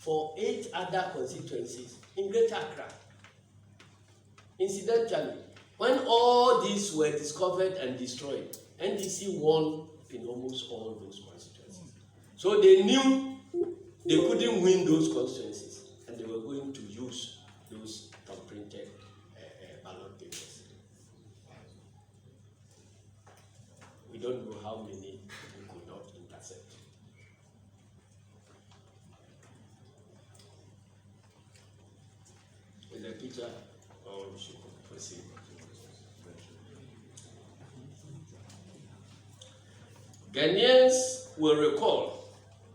for 8 other constituencies in Greater Accra. Incidentally, when all these were discovered and destroyed, NDC won in almost all those constituencies. So they knew they couldn't win those constituencies, and they were going to use those printed ballot papers. We don't know how many we could not intercept. Is the picture, or we should proceed? Ghanaians will recall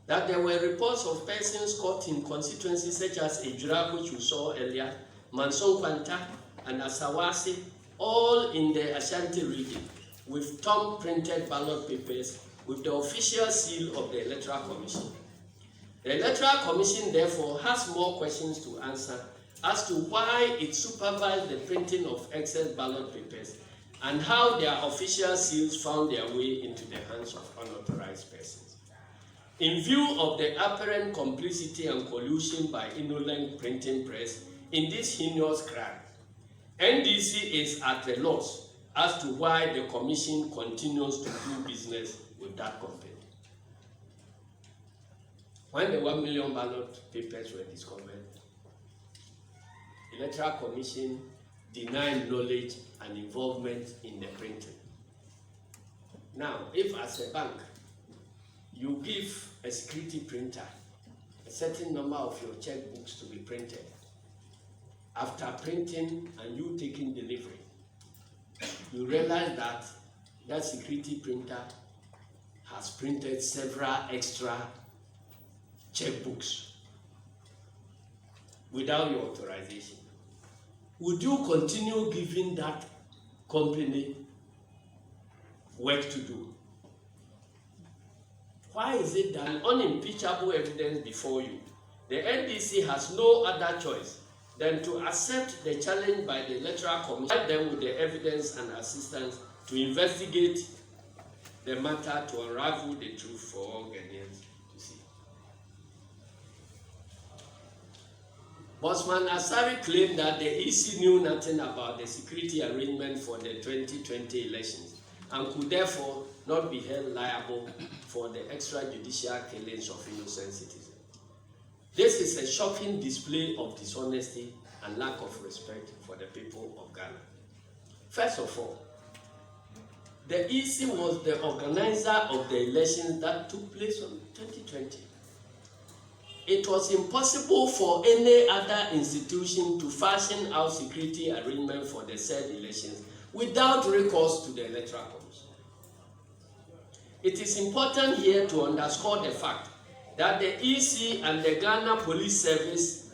that there were reports of persons caught in constituencies such as Ejura, which we saw earlier, Manson Kwanta, and Asawasi, all in the Ashanti region, with thumb-printed ballot papers with the official seal of the Electoral Commission. The Electoral Commission, therefore, has more questions to answer as to why it supervised the printing of excess ballot papers and how their official seals found their way into the hands of unauthorized persons. In view of the apparent complicity and collusion by indolent printing press in this heinous crime, NDC is at a loss as to why the Commission continues to do business with that company. When the 1 million ballot papers were discovered, the Electoral Commission denied knowledge and involvement in the printing. Now, if as a bank, you give a security printer a certain number of your checkbooks to be printed, after printing and you taking delivery, you realize that that security printer has printed several extra checkbooks without your authorization. Would you continue giving that company work to do? Why is it that unimpeachable evidence before you, the NDC has no other choice than to accept the challenge by the Electoral Commission, provide them with the evidence and assistance to investigate the matter to unravel the truth for all Ghanaians to see? Bosman Asari claimed that the EC knew nothing about the security arrangement for the 2020 elections and could therefore not be held liable for the extrajudicial killings of innocent citizens. This is a shocking display of dishonesty and lack of respect for the people of Ghana. First of all, the EC was the organizer of the elections that took place in 2020. It was impossible for any other institution to fashion out security arrangement for the said elections without recourse to the Electoral Commission. It is important here to underscore the fact that the EC and the Ghana Police Service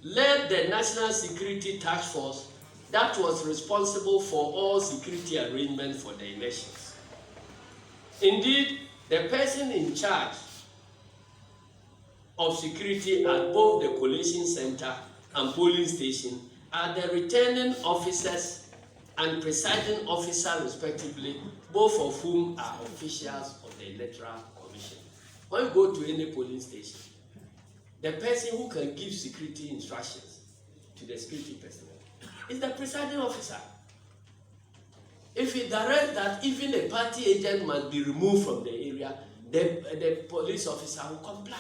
led the National Security Task Force that was responsible for all security arrangements for the elections. Indeed, the person in charge of security at both the collation center and polling station are the returning officers and presiding officer respectively, both of whom are officials of the Electoral Commission. When you go to any polling station, the person who can give security instructions to the security personnel is the presiding officer. If he directs that even a party agent must be removed from the area, the police officer will comply.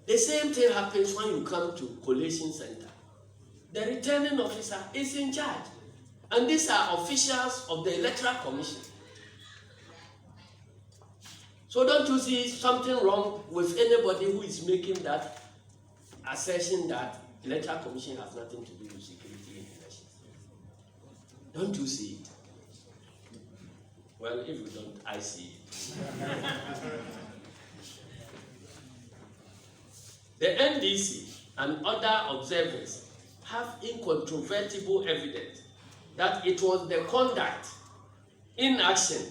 The same thing happens when you come to collation center. The returning officer is in charge. And these are officials of the Electoral Commission. So don't you see something wrong with anybody who is making that assertion that the Electoral Commission has nothing to do with security in elections? Don't you see it? Well, if you don't, I see it. The NDC and other observers have incontrovertible evidence that it was the conduct, inaction,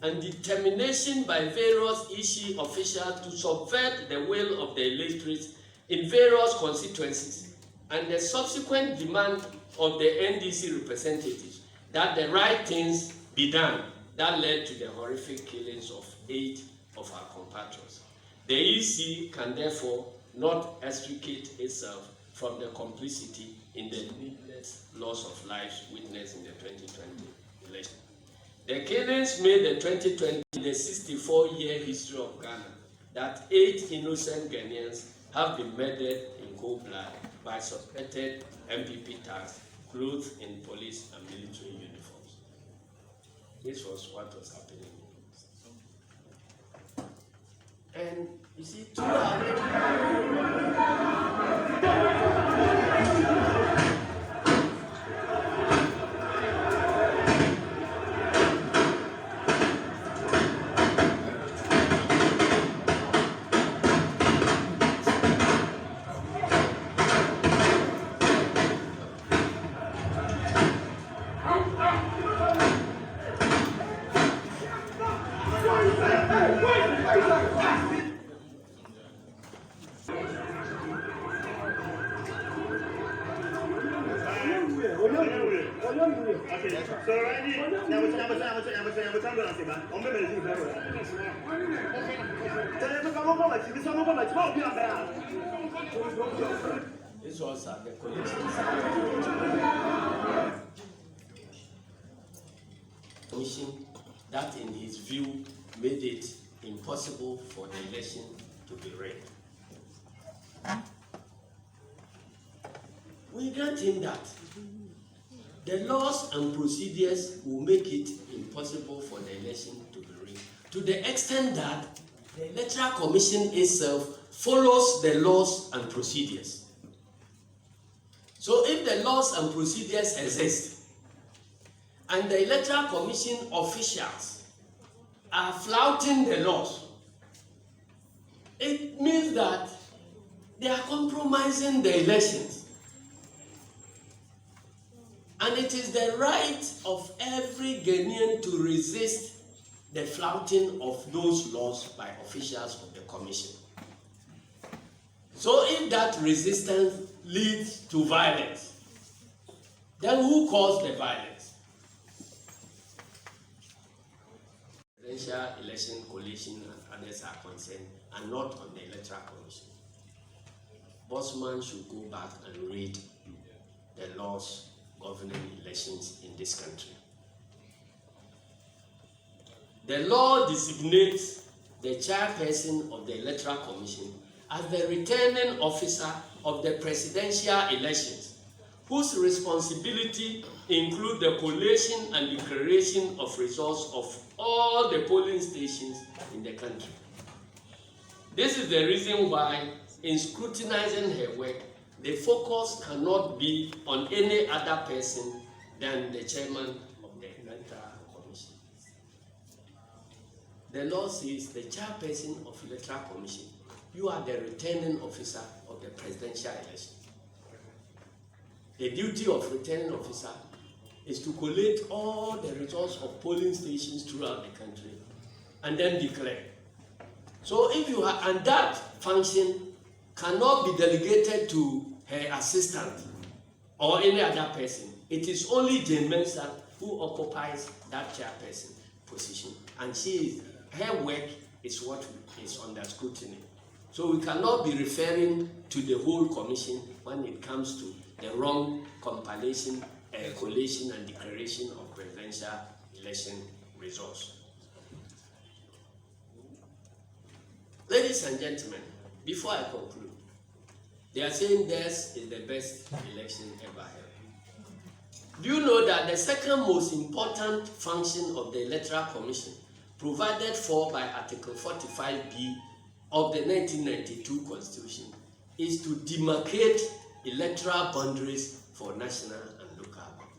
and determination by various EC officials to subvert the will of the electorate in various constituencies and the subsequent demand of the NDC representatives that the right things be done that led to the horrific killings of 8 of our compatriots. The EC can therefore not extricate itself from the complicity in the needless loss of lives witnessed in the 2020 election. The killings made the 2020 the 64-year history of Ghana that 8 innocent Ghanaians have been murdered in cold blood by suspected MPP thugs clothed in police and military uniforms. This was what was happening. And you see, this was at the collection commission that, in his view, made it impossible for the election to be rigged. We grant him that. The laws and procedures will make it impossible for the election to be rigged, to the extent that the Electoral Commission itself follows the laws and procedures. So if the laws and procedures exist, and the Electoral Commission officials are flouting the laws, it means that they are compromising the elections. And it is the right of every Ghanaian to resist the flouting of those laws by officials of the Commission. So if that resistance leads to violence, then who caused the violence? Presidential Election Coalition and others are concerned, and not on the Electoral Commission. Bosman should go back and read the laws governing elections in this country. The law designates the chairperson of the Electoral Commission as the returning officer of the presidential elections, whose responsibility include the collation and declaration of results of all the polling stations in the country. This is the reason why, in scrutinizing her work, the focus cannot be on any other person than the chairman of the Electoral Commission. The law says the chairperson of the Electoral Commission, you are the returning officer of the presidential election. The duty of returning officer is to collate all the results of polling stations throughout the country and then declare. So if you are, and that function cannot be delegated to her assistant or any other person. It is only Jane Mensah who occupies that chairperson position, and her work is what is under scrutiny. So we cannot be referring to the whole commission when it comes to the wrong compilation, collation, and declaration of presidential election results. Ladies and gentlemen, before I conclude, they are saying this is the best election ever held. Do you know that the second most important function of the Electoral Commission, provided for by Article 45B of the 1992 Constitution, is to demarcate electoral boundaries for national and local government?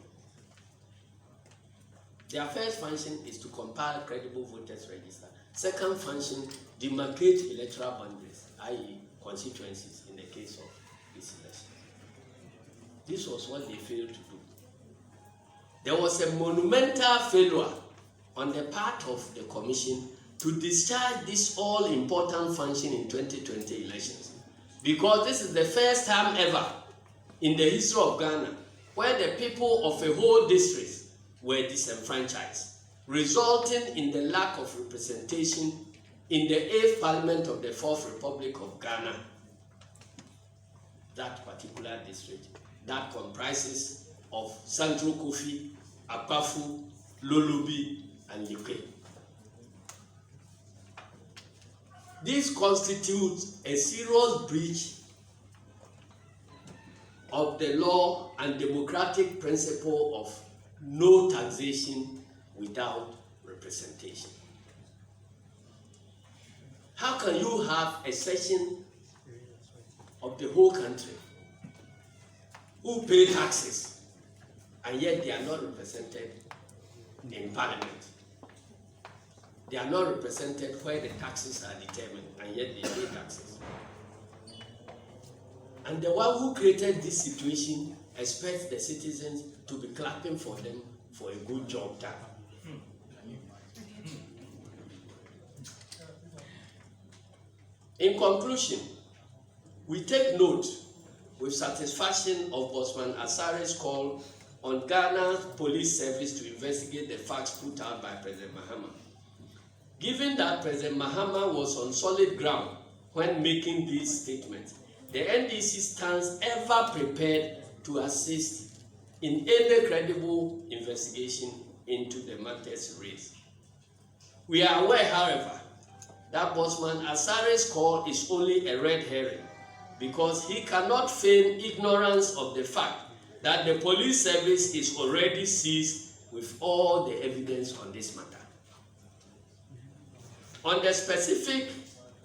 Their first function is to compile credible voters register. Second function, demarcate electoral boundaries, i.e. constituencies in the case of this election. This was what they failed to do. There was a monumental failure on the part of the Commission to discharge this all-important function in 2020 elections, because this is the first time ever in the history of Ghana where the people of a whole district were disenfranchised, resulting in the lack of representation in the 8th Parliament of the 4th Republic of Ghana, that particular district, that comprises of Central Kofi, Akpafu, Lolubi, and Likwe. This constitutes a serious breach of the law and democratic principle of no taxation without representation. How can you have a section of the whole country who pay taxes and yet they are not represented in Parliament? They are not represented where the taxes are determined and yet they pay taxes. And the one who created this situation expects the citizens to be clapping for them for a good job done. In conclusion, we take note with satisfaction of Bosman Asare's call on Ghana's police service to investigate the facts put out by President Mahama. Given that President Mahama was on solid ground when making these statements, the NDC stands ever prepared to assist in any credible investigation into the matters raised. We are aware, however, that Bosman Asare's call is only a red herring because he cannot feign ignorance of the fact that the police service is already seized with all the evidence on this matter. On the specific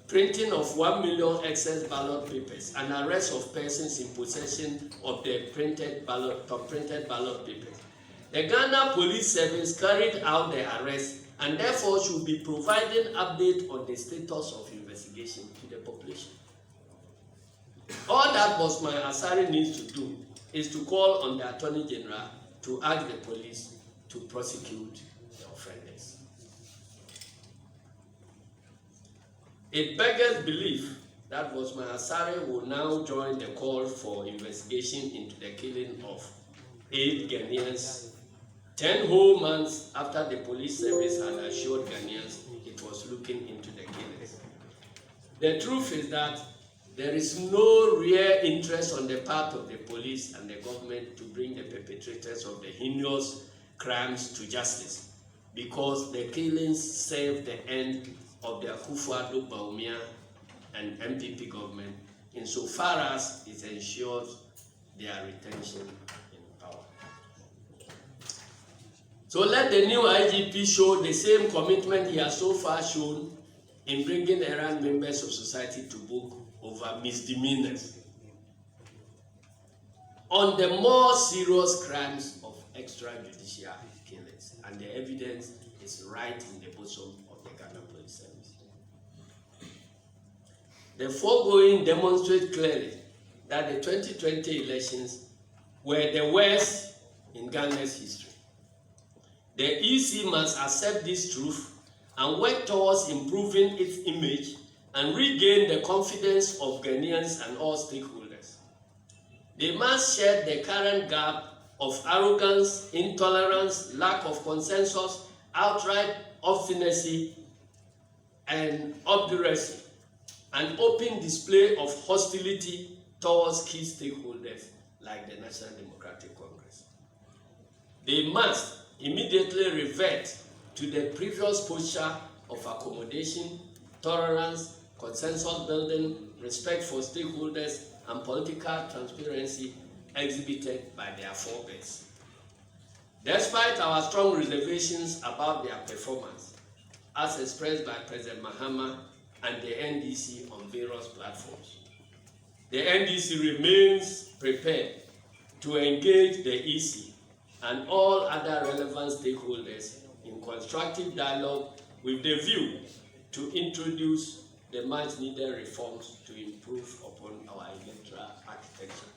printing of 1 million excess ballot papers and arrest of persons in possession of the printed ballot papers, the Ghana Police Service carried out the arrest and therefore should be providing update on the status of investigation to the population. All that Bosman Asare needs to do is to call on the Attorney General to ask the police to prosecute the offenders. It beggars belief that Bosman Asare will now join the call for investigation into the killing of 8 Ghanaians 10 whole months after the police service had assured Ghanaians it was looking into the killings. The truth is that there is no real interest on the part of the police and the government to bring the perpetrators of the heinous crimes to justice because the killings serve the end of the Akufo-Addo Bawumia and MPP government insofar as it ensures their retention in power. So let the new IGP show the same commitment he has so far shown in bringing errant members of society to book over misdemeanors on the more serious crimes of extrajudicial killings, and the evidence is right in the bosom of the Ghana Police Service. The foregoing demonstrate clearly that the 2020 elections were the worst in Ghana's history. The EC must accept this truth and work towards improving its image and regain the confidence of Ghanaians and all stakeholders. They must shed the current gap of arrogance, intolerance, lack of consensus, outright obstinacy, and obduracy, and open display of hostility towards key stakeholders like the National Democratic Congress. They must immediately revert to the previous posture of accommodation, tolerance, consensus building, respect for stakeholders, and political transparency exhibited by their forebears. Despite our strong reservations about their performance, as expressed by President Mahama and the NDC on various platforms, the NDC remains prepared to engage the EC and all other relevant stakeholders in constructive dialogue with the view to introduce the much needed reforms to improve upon our electoral architecture.